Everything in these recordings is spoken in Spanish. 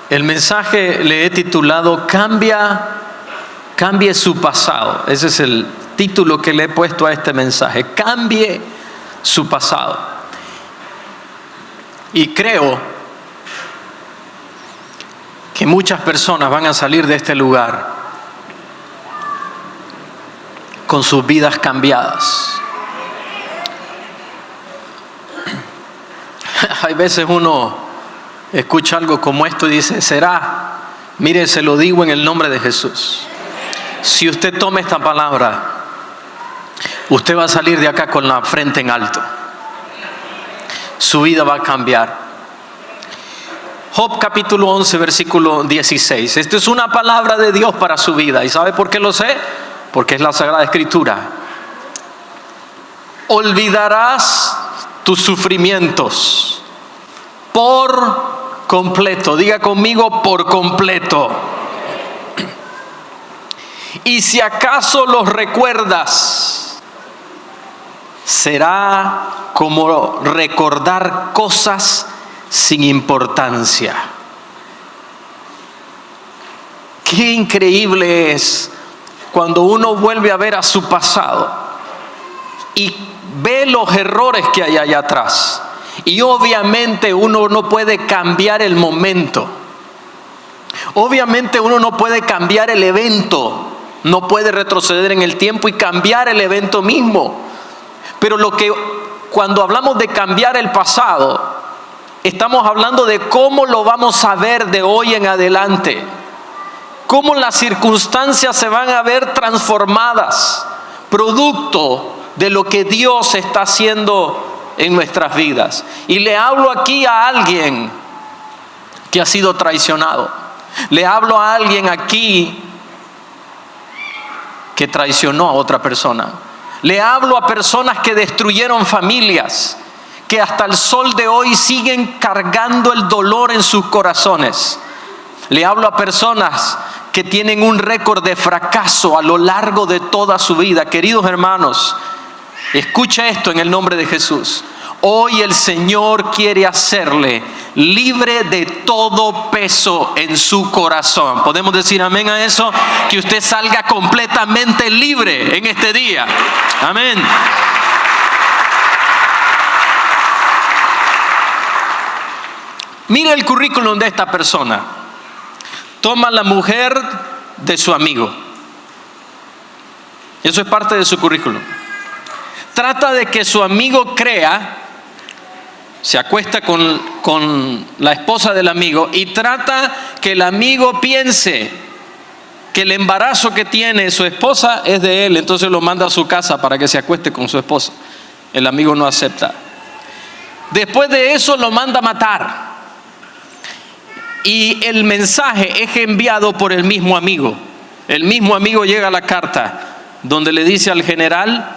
El mensaje le he titulado Cambie su pasado. Ese es el título que le he puesto a este mensaje. Cambie su pasado. Y creo que muchas personas van a salir de este lugar con sus vidas cambiadas. Hay veces uno escucha algo como esto y dice, ¿será? Mire, se lo digo en el nombre de Jesús. Si usted toma esta palabra, usted va a salir de acá con la frente en alto. Su vida va a cambiar. Job capítulo 11, versículo 16. Esta es una palabra de Dios para su vida. ¿Y sabe por qué lo sé? Porque es la Sagrada Escritura. Olvidarás tus sufrimientos por completo. Diga conmigo, por completo. Y si acaso los recuerdas, será como recordar cosas sin importancia. Qué increíble es cuando uno vuelve a ver a su pasado y ve los errores que hay allá atrás. Y obviamente uno no puede cambiar el momento. Obviamente uno no puede cambiar el evento. No puede retroceder en el tiempo y cambiar el evento mismo. Pero cuando hablamos de cambiar el pasado, estamos hablando de cómo lo vamos a ver de hoy en adelante. Cómo las circunstancias se van a ver transformadas, producto de lo que Dios está haciendo en nuestras vidas. Y le hablo aquí a alguien que ha sido traicionado. Le hablo a alguien aquí que traicionó a otra persona. Le hablo a personas que destruyeron familias, que hasta el sol de hoy siguen cargando el dolor en sus corazones. Le hablo a personas que tienen un récord de fracaso a lo largo de toda su vida. Queridos hermanos, escucha esto en el nombre de Jesús. Hoy el Señor quiere hacerle libre de todo peso en su corazón. ¿Podemos decir amén a eso? Que usted salga completamente libre en este día. Amén. Mire el currículum de esta persona. Toma la mujer de su amigo. Eso es parte de su currículum. Trata de que su amigo crea, se acuesta con la esposa del amigo y trata que el amigo piense que el embarazo que tiene su esposa es de él. Entonces lo manda a su casa para que se acueste con su esposa. El amigo no acepta. Después de eso lo manda a matar. Y el mensaje es enviado por el mismo amigo. El mismo amigo llega a la carta donde le dice al general: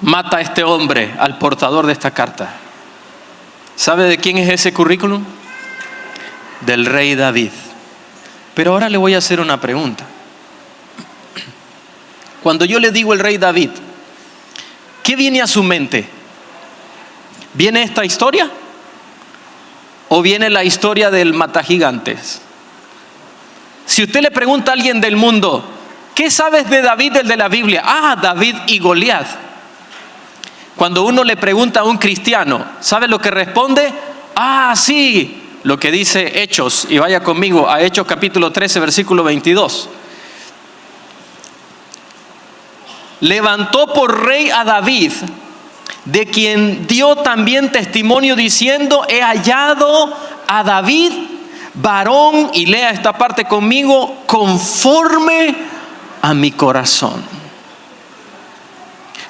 mata a este hombre, al portador de esta carta. ¿Sabe de quién es ese currículum? Del rey David. Pero ahora le voy a hacer una pregunta. Cuando yo le digo el rey David, ¿qué viene a su mente? ¿Viene esta historia? ¿O viene la historia del matagigantes? Si usted le pregunta a alguien del mundo, ¿qué sabes de David, el de la Biblia? Ah, David y Goliat. Cuando uno le pregunta a un cristiano, ¿sabe lo que responde? Ah, sí, lo que dice Hechos. Y vaya conmigo a Hechos capítulo 13, versículo 22. Levantó por rey a David, de quien dio también testimonio diciendo: he hallado a David, varón, y lea esta parte conmigo, conforme a mi corazón.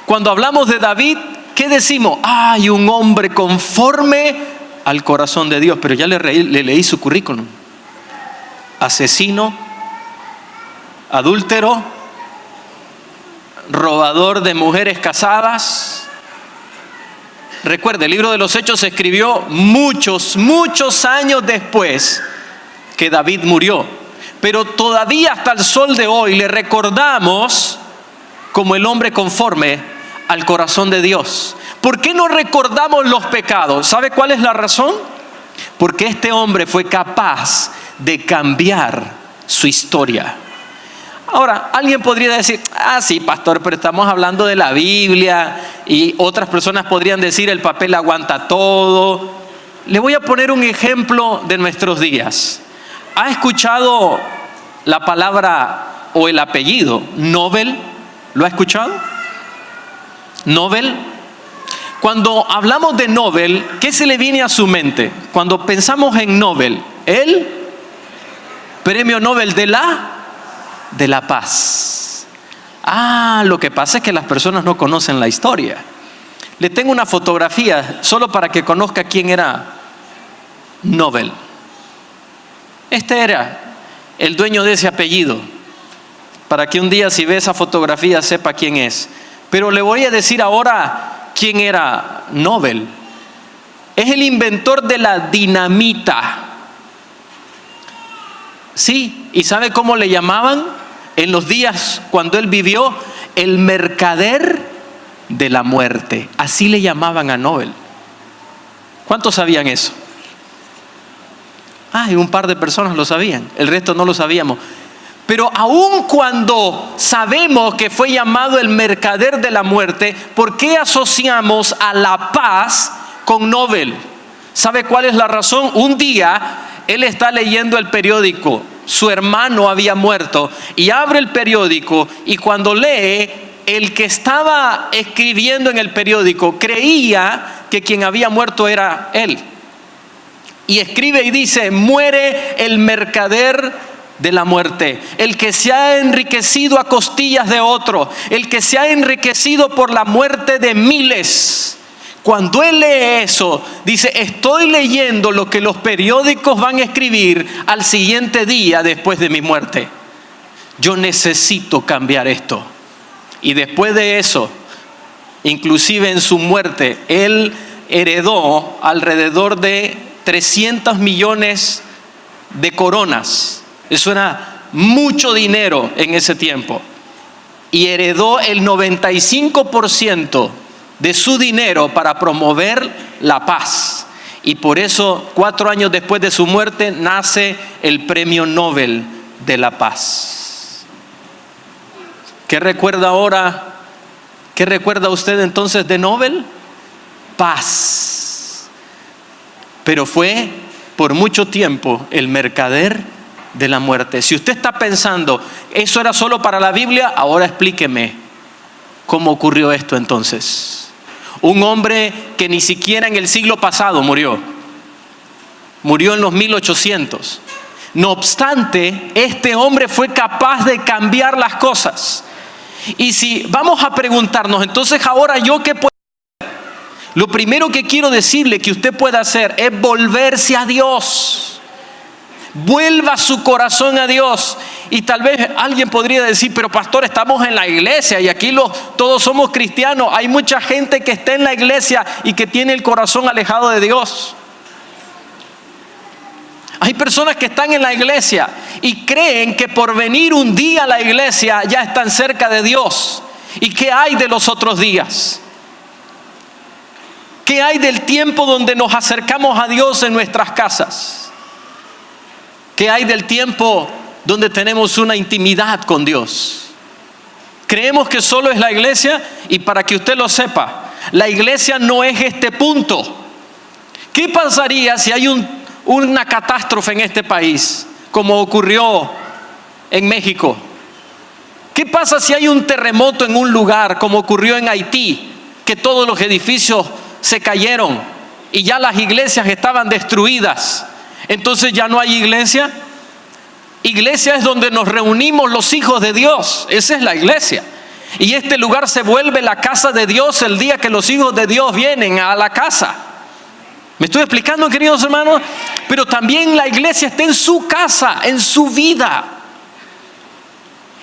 Cuando hablamos de David, ¿qué decimos? Hay un hombre conforme al corazón de Dios. Pero ya le leí su currículum. Asesino, adúltero, robador de mujeres casadas. Recuerde, el libro de los Hechos se escribió muchos años después que David murió. Pero todavía hasta el sol de hoy le recordamos como el hombre conforme al corazón de Dios. ¿Por qué no recordamos los pecados? ¿Sabe cuál es la razón? Porque este hombre fue capaz de cambiar su historia. Ahora, alguien podría decir, sí, pastor, pero estamos hablando de la Biblia, y otras personas podrían decir, el papel aguanta todo. Le voy a poner un ejemplo de nuestros días. ¿Ha escuchado la palabra o el apellido Nobel? ¿Lo ha escuchado? Nobel. Cuando hablamos de Nobel, ¿qué se le viene a su mente? Cuando pensamos en Nobel, el premio Nobel de la paz. Lo que pasa es que las personas no conocen la historia. Le tengo una fotografía solo para que conozca quién era Nobel. Este era el dueño de ese apellido, para que un día, si ve esa fotografía, sepa quién es. Pero le voy a decir ahora quién era Nobel. Es el inventor de la dinamita. Sí, ¿y sabe cómo le llamaban en los días cuando él vivió? El mercader de la muerte. Así le llamaban a Nobel. ¿Cuántos sabían eso? Y un par de personas lo sabían, el resto no lo sabíamos. Pero aun cuando sabemos que fue llamado el mercader de la muerte, ¿por qué asociamos a la paz con Nobel? ¿Sabe cuál es la razón? Un día él está leyendo el periódico, su hermano había muerto, y abre el periódico, y cuando lee, el que estaba escribiendo en el periódico creía que quien había muerto era él. Y escribe y dice: muere el mercader de la muerte, el que se ha enriquecido a costillas de otro, el que se ha enriquecido por la muerte de miles. Cuando él lee eso, dice: estoy leyendo lo que los periódicos van a escribir al siguiente día después de mi muerte. Yo necesito cambiar esto. Y después de eso, inclusive en su muerte, él heredó alrededor de 300 millones de coronas. Eso era mucho dinero en ese tiempo. Y heredó el 95% de su dinero para promover la paz. Y por eso, 4 años después de su muerte, nace el Premio Nobel de la Paz. ¿Qué recuerda ahora? ¿Qué recuerda usted entonces de Nobel? Paz. Pero fue por mucho tiempo el mercader de la muerte. Si usted está pensando, ¿eso era solo para la Biblia? Ahora explíqueme cómo ocurrió esto entonces. Un hombre que ni siquiera en el siglo pasado murió. Murió en los 1800. No obstante, este hombre fue capaz de cambiar las cosas. Y si vamos a preguntarnos, entonces ahora yo qué puedo hacer, lo primero que quiero decirle que usted puede hacer es volverse a Dios. Vuelva su corazón a Dios. Y tal vez alguien podría decir: pero pastor, estamos en la iglesia y aquí todos somos cristianos. Hay mucha gente que está en la iglesia y que tiene el corazón alejado de Dios. Hay personas que están en la iglesia y creen que por venir un día a la iglesia ya están cerca de Dios. ¿Y qué hay de los otros días? ¿Qué hay del tiempo donde nos acercamos a Dios en nuestras casas? ¿Qué hay del tiempo donde tenemos una intimidad con Dios? Creemos que solo es la iglesia, y para que usted lo sepa, la iglesia no es este punto. ¿Qué pasaría si hay una catástrofe en este país, como ocurrió en México? ¿Qué pasa si hay un terremoto en un lugar, como ocurrió en Haití, que todos los edificios se cayeron y ya las iglesias estaban destruidas? Entonces ya no hay iglesia. Iglesia es donde nos reunimos los hijos de Dios. Esa es la iglesia. Y este lugar se vuelve la casa de Dios el día que los hijos de Dios vienen a la casa. ¿Me estoy explicando, queridos hermanos? Pero también la iglesia está en su casa, en su vida.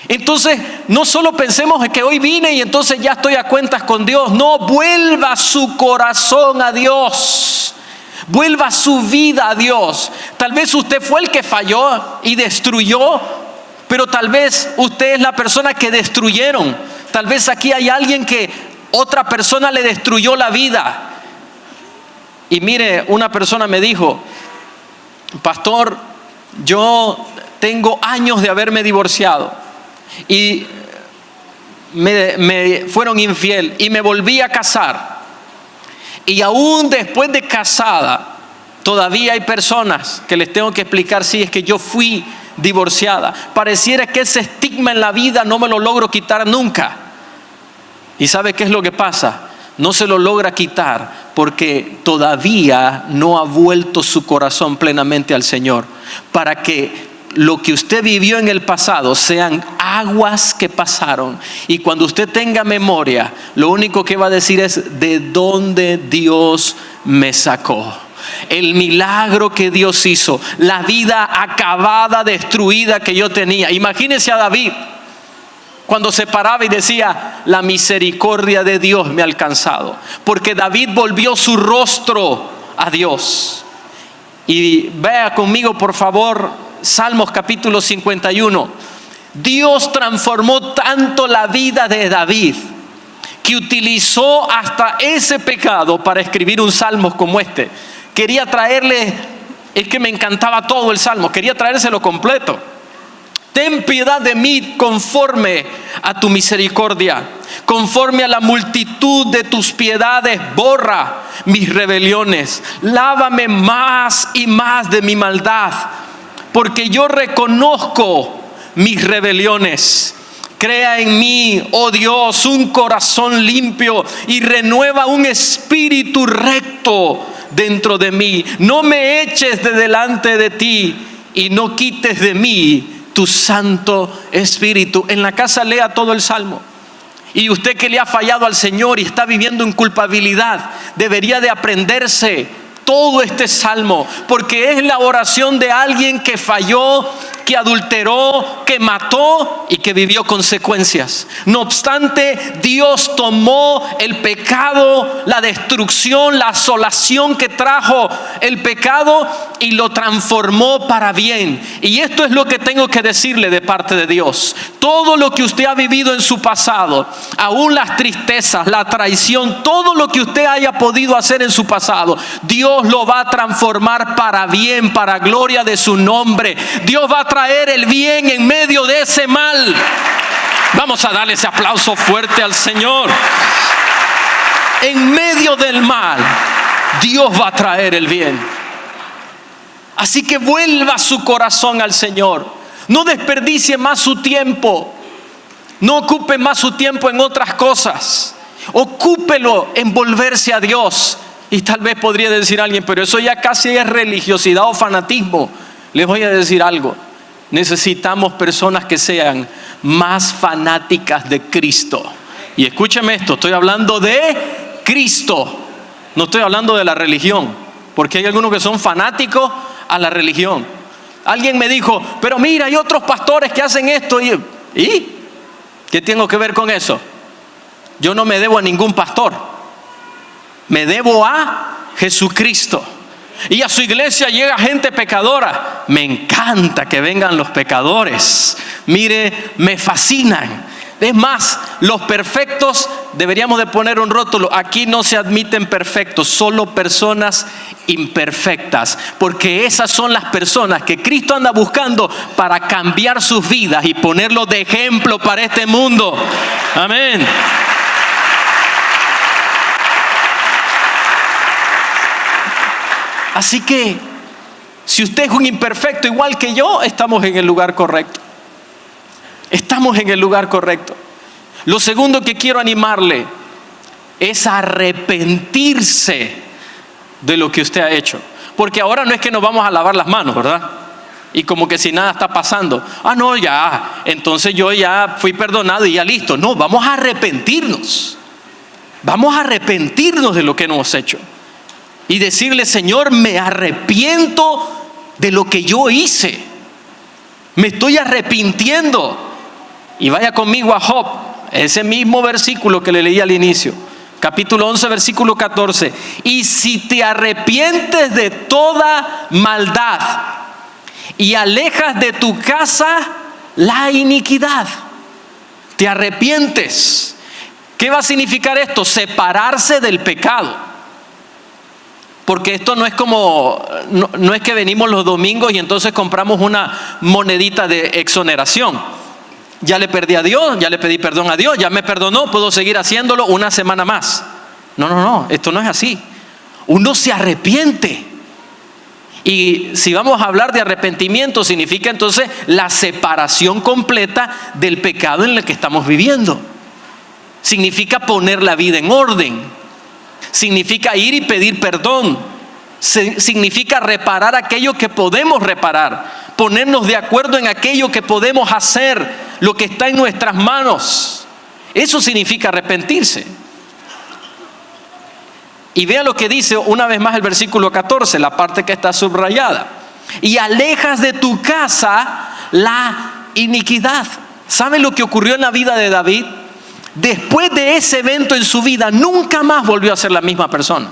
Entonces, no solo pensemos en que hoy vine y entonces ya estoy a cuentas con Dios. No, vuelva su corazón a Dios. Vuelva su vida a Dios. Tal vez usted fue el que falló y destruyó, pero tal vez usted es la persona que destruyeron. Tal vez aquí hay alguien que otra persona le destruyó la vida. Y mire, una persona me dijo: pastor, yo tengo años de haberme divorciado y me fueron infiel y me volví a casar. Y aún después de casada, todavía hay personas que les tengo que explicar, sí, es que yo fui divorciada. Pareciera que ese estigma en la vida no me lo logro quitar nunca. ¿Y sabe qué es lo que pasa? No se lo logra quitar porque todavía no ha vuelto su corazón plenamente al Señor, para que lo que usted vivió en el pasado sean aguas que pasaron, y cuando usted tenga memoria, lo único que va a decir es: ¿de dónde Dios me sacó? El milagro que Dios hizo, la vida acabada, destruida que yo tenía. Imagínese a David cuando se paraba y decía: la misericordia de Dios me ha alcanzado, porque David volvió su rostro a Dios. Y vea conmigo por favor Salmos capítulo 51. Dios transformó tanto la vida de David que utilizó hasta ese pecado para escribir un salmo como este. Quería traerle, es que me encantaba todo el salmo, quería traérselo completo. Ten piedad de mí conforme a tu misericordia, conforme a la multitud de tus piedades, borra mis rebeliones, lávame más y más de mi maldad, porque yo reconozco mis rebeliones. Crea en mí, oh Dios, un corazón limpio y renueva un espíritu recto dentro de mí. No me eches de delante de ti y no quites de mí tu Santo Espíritu. En la casa lea todo el Salmo. Y usted que le ha fallado al Señor y está viviendo en culpabilidad, debería de aprenderse todo este salmo, porque es la oración de alguien que falló, que adulteró, que mató y que vivió consecuencias. No obstante, Dios tomó el pecado, la destrucción, la asolación que trajo el pecado y lo transformó para bien. Y esto es lo que tengo que decirle de parte de Dios. Todo lo que usted ha vivido en su pasado, aún las tristezas, la traición, todo lo que usted haya podido hacer en su pasado, Dios lo va a transformar para bien, para gloria de su nombre. Dios va a traer el bien en medio de ese mal. Vamos a darle ese aplauso fuerte al Señor. En medio del mal, Dios va a traer el bien. Así que vuelva su corazón al Señor. No desperdicie más su tiempo. No ocupe más su tiempo en otras cosas. Ocúpelo en volverse a Dios. Y tal vez podría decir alguien, pero eso ya casi es religiosidad o fanatismo. Les voy a decir algo. Necesitamos personas que sean más fanáticas de Cristo. Y escúcheme esto, estoy hablando de Cristo. No estoy hablando de la religión, porque hay algunos que son fanáticos a la religión. Alguien me dijo, pero mira, hay otros pastores que hacen esto. ¿Y qué tengo que ver con eso? Yo no me debo a ningún pastor. Me debo a Jesucristo. Y a su iglesia llega gente pecadora. Me encanta que vengan los pecadores. Mire, me fascinan. Es más, los perfectos, deberíamos de poner un rótulo. Aquí no se admiten perfectos, solo personas imperfectas. Porque esas son las personas que Cristo anda buscando para cambiar sus vidas y ponerlos de ejemplo para este mundo. Amén. Así que, si usted es un imperfecto igual que yo, estamos en el lugar correcto. Estamos en el lugar correcto. Lo segundo que quiero animarle es arrepentirse de lo que usted ha hecho. Porque ahora no es que nos vamos a lavar las manos, ¿verdad? Y como que si nada está pasando. Ah, no, ya, entonces yo ya fui perdonado y ya listo. No, vamos a arrepentirnos. Vamos a arrepentirnos de lo que hemos hecho. Y decirle, Señor, me arrepiento de lo que yo hice. Me estoy arrepintiendo. Y vaya conmigo a Job, ese mismo versículo que le leí al inicio. Capítulo 11, versículo 14. Y si te arrepientes de toda maldad y alejas de tu casa la iniquidad. Te arrepientes. ¿Qué va a significar esto? Separarse del pecado. Porque esto no es como, no es que venimos los domingos y entonces compramos una monedita de exoneración. Ya le perdí a Dios, ya le pedí perdón a Dios, ya me perdonó, puedo seguir haciéndolo una semana más. No, esto no es así. Uno se arrepiente. Y si vamos a hablar de arrepentimiento, significa entonces la separación completa del pecado en el que estamos viviendo. Significa poner la vida en orden. Significa ir y pedir perdón. Significa reparar aquello que podemos reparar. Ponernos de acuerdo en aquello que podemos hacer, lo que está en nuestras manos. Eso significa arrepentirse. Y vea lo que dice una vez más el versículo 14, la parte que está subrayada. Y alejas de tu casa la iniquidad. ¿Saben lo que ocurrió en la vida de David? Después de ese evento en su vida, nunca más volvió a ser la misma persona.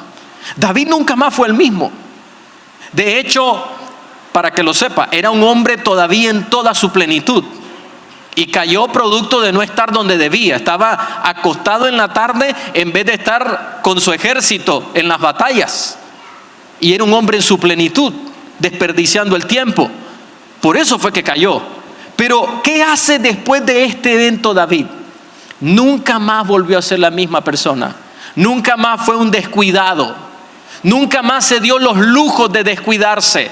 David nunca más fue el mismo. De hecho, para que lo sepa, era un hombre todavía en toda su plenitud. Y cayó producto de no estar donde debía. Estaba acostado en la tarde en vez de estar con su ejército en las batallas. Y era un hombre en su plenitud, desperdiciando el tiempo. Por eso fue que cayó. Pero, ¿qué hace después de este evento David? Nunca más volvió a ser la misma persona. Nunca más fue un descuidado. Nunca más se dio los lujos de descuidarse.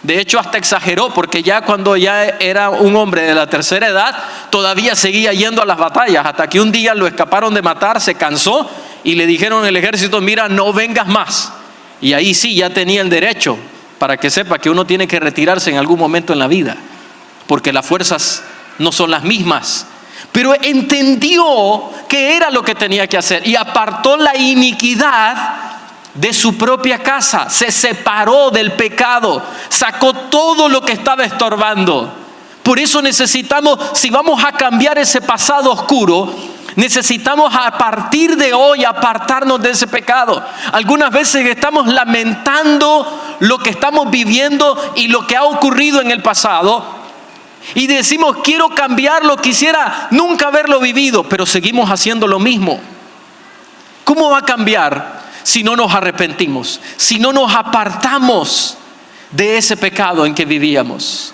De hecho, hasta exageró, porque ya cuando ya era un hombre de la tercera edad, todavía seguía yendo a las batallas, hasta que un día lo escaparon de matar, se cansó y le dijeron al ejército: mira, no vengas más. Y ahí sí ya tenía el derecho, para que sepa que uno tiene que retirarse en algún momento en la vida, porque las fuerzas no son las mismas. Pero entendió que era lo que tenía que hacer y apartó la iniquidad de su propia casa. Se separó del pecado, sacó todo lo que estaba estorbando. Por eso necesitamos, si vamos a cambiar ese pasado oscuro, necesitamos a partir de hoy apartarnos de ese pecado. Algunas veces estamos lamentando lo que estamos viviendo y lo que ha ocurrido en el pasado, y decimos: quiero cambiarlo, quisiera nunca haberlo vivido, pero seguimos haciendo lo mismo. ¿Cómo va a cambiar si no nos arrepentimos? Si no nos apartamos de ese pecado en que vivíamos.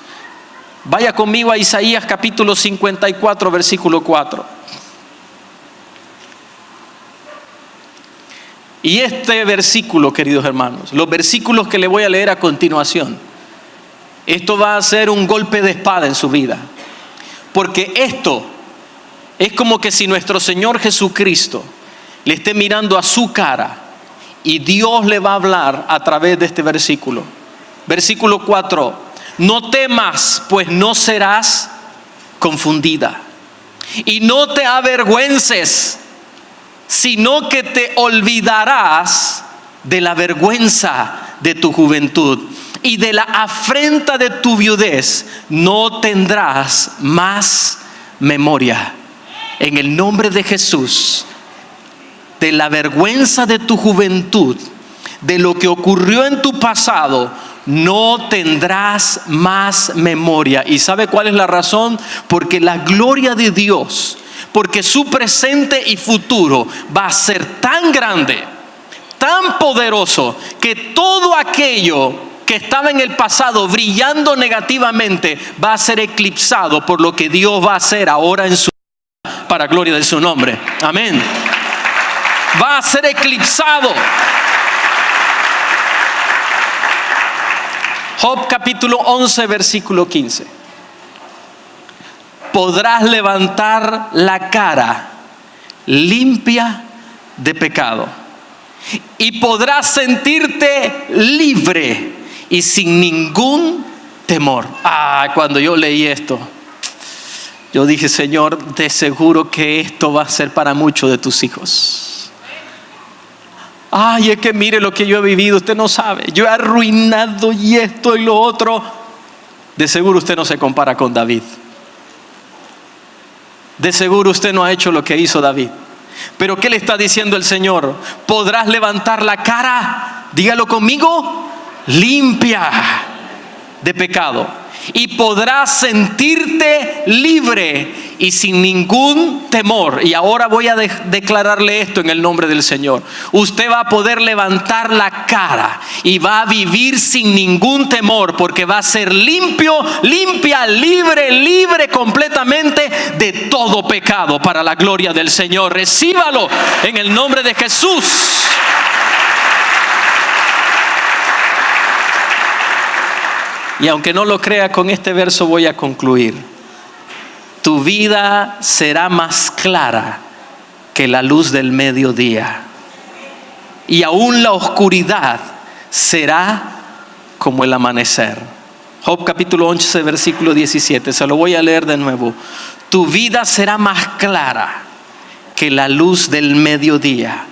Vaya conmigo a Isaías capítulo 54, versículo 4. Y este versículo, queridos hermanos, los versículos que le voy a leer a continuación, esto va a ser un golpe de espada en su vida. Porque esto es como que si nuestro Señor Jesucristo le esté mirando a su cara y Dios le va a hablar a través de este versículo. Versículo 4. No temas, pues no serás confundida. Y no te avergüences, sino que te olvidarás de la vergüenza de tu juventud. Y de la afrenta de tu viudez no tendrás más memoria. En el nombre de Jesús, de la vergüenza de tu juventud, de lo que ocurrió en tu pasado, no tendrás más memoria. ¿Y sabe cuál es la razón? Porque la gloria de Dios, porque su presente y futuro va a ser tan grande, tan poderoso, que todo aquello que estaba en el pasado brillando negativamente va a ser eclipsado por lo que Dios va a hacer ahora en su vida, para gloria de su nombre. Amén. Va a ser eclipsado. Job capítulo 11, versículo 15. Podrás levantar la cara limpia de pecado y podrás sentirte libre y sin ningún temor. Cuando yo leí esto, yo dije: Señor, de seguro que esto va a ser para muchos de tus hijos. Es que mire lo que yo he vivido, usted no sabe. Yo he arruinado y esto y lo otro. De seguro usted no se compara con David. De seguro usted no ha hecho lo que hizo David. Pero ¿qué le está diciendo el Señor? Podrás levantar la cara, dígalo conmigo, limpia de pecado, y podrás sentirte libre y sin ningún temor. Y ahora voy a declararle esto en el nombre del Señor. Usted va a poder levantar la cara y va a vivir sin ningún temor, porque va a ser limpio, limpia, libre completamente de todo pecado, para la gloria del Señor. Recíbalo en el nombre de Jesús. Y aunque no lo crea, con este verso voy a concluir. Tu vida será más clara que la luz del mediodía, y aún la oscuridad será como el amanecer. Job capítulo 11 versículo 17, se lo voy a leer de nuevo. Tu vida será más clara que la luz del mediodía,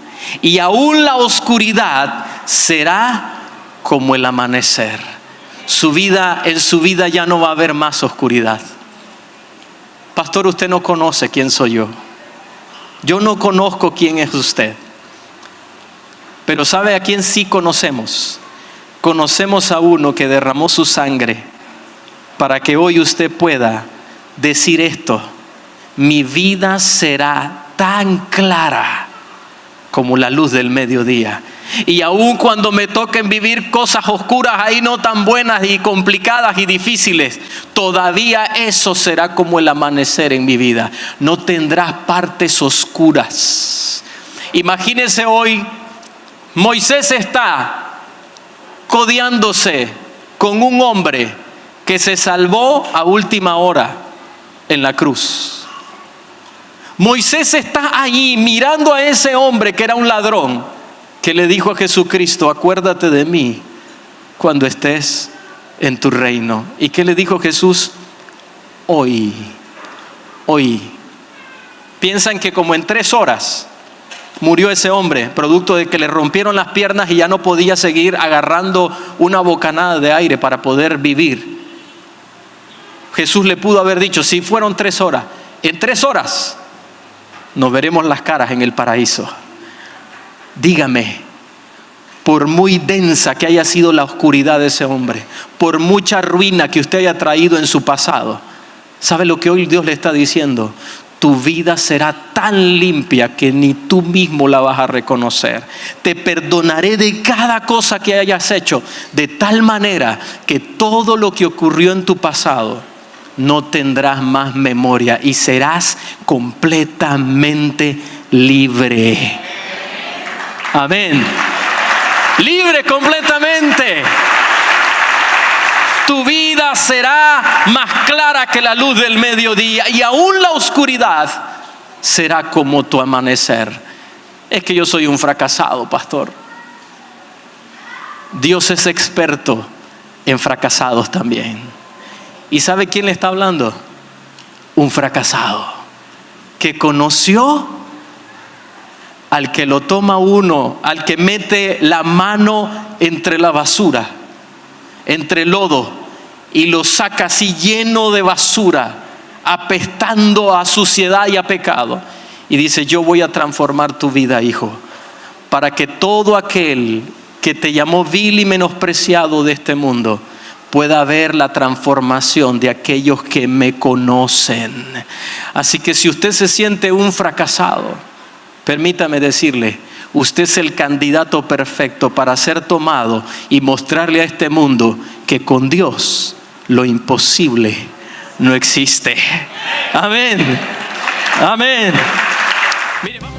y aún la oscuridad será como el amanecer. En su vida ya no va a haber más oscuridad. Pastor, usted no conoce quién soy yo. Yo no conozco quién es usted. Pero ¿sabe a quién sí conocemos? Conocemos a uno que derramó su sangre para que hoy usted pueda decir esto: mi vida será tan clara como la luz del mediodía. Y aun cuando me toquen vivir cosas oscuras ahí, no tan buenas y complicadas y difíciles, todavía eso será como el amanecer en mi vida. No tendrás partes oscuras. Imagínese hoy, Moisés está codeándose con un hombre que se salvó a última hora en la cruz. Moisés está allí mirando a ese hombre que era un ladrón, que le dijo a Jesucristo: acuérdate de mí cuando estés en tu reino. ¿Y qué le dijo Jesús? Hoy. Piensan que como en 3 horas murió ese hombre, producto de que le rompieron las piernas y ya no podía seguir agarrando una bocanada de aire para poder vivir. Jesús le pudo haber dicho: si fueron 3 horas, en 3 horas nos veremos las caras en el paraíso. Dígame, por muy densa que haya sido la oscuridad de ese hombre, por mucha ruina que usted haya traído en su pasado, ¿sabe lo que hoy Dios le está diciendo? Tu vida será tan limpia que ni tú mismo la vas a reconocer. Te perdonaré de cada cosa que hayas hecho, de tal manera que todo lo que ocurrió en tu pasado no tendrás más memoria y serás completamente libre. Amén. Libre completamente. Tu vida será más clara que la luz del mediodía, y aún la oscuridad será como tu amanecer. Es que yo soy un fracasado, pastor. Dios es experto en fracasados también. ¿Y sabe quién le está hablando? Un fracasado que conoció al que lo toma uno, al que mete la mano entre la basura, entre el lodo, y lo saca así lleno de basura, apestando a suciedad y a pecado, y dice: yo voy a transformar tu vida, hijo, para que todo aquel que te llamó vil y menospreciado de este mundo pueda ver la transformación de aquellos que me conocen. Así que si usted se siente un fracasado, permítame decirle: usted es el candidato perfecto para ser tomado y mostrarle a este mundo que con Dios lo imposible no existe. Amén. Amén. Mire, vamos.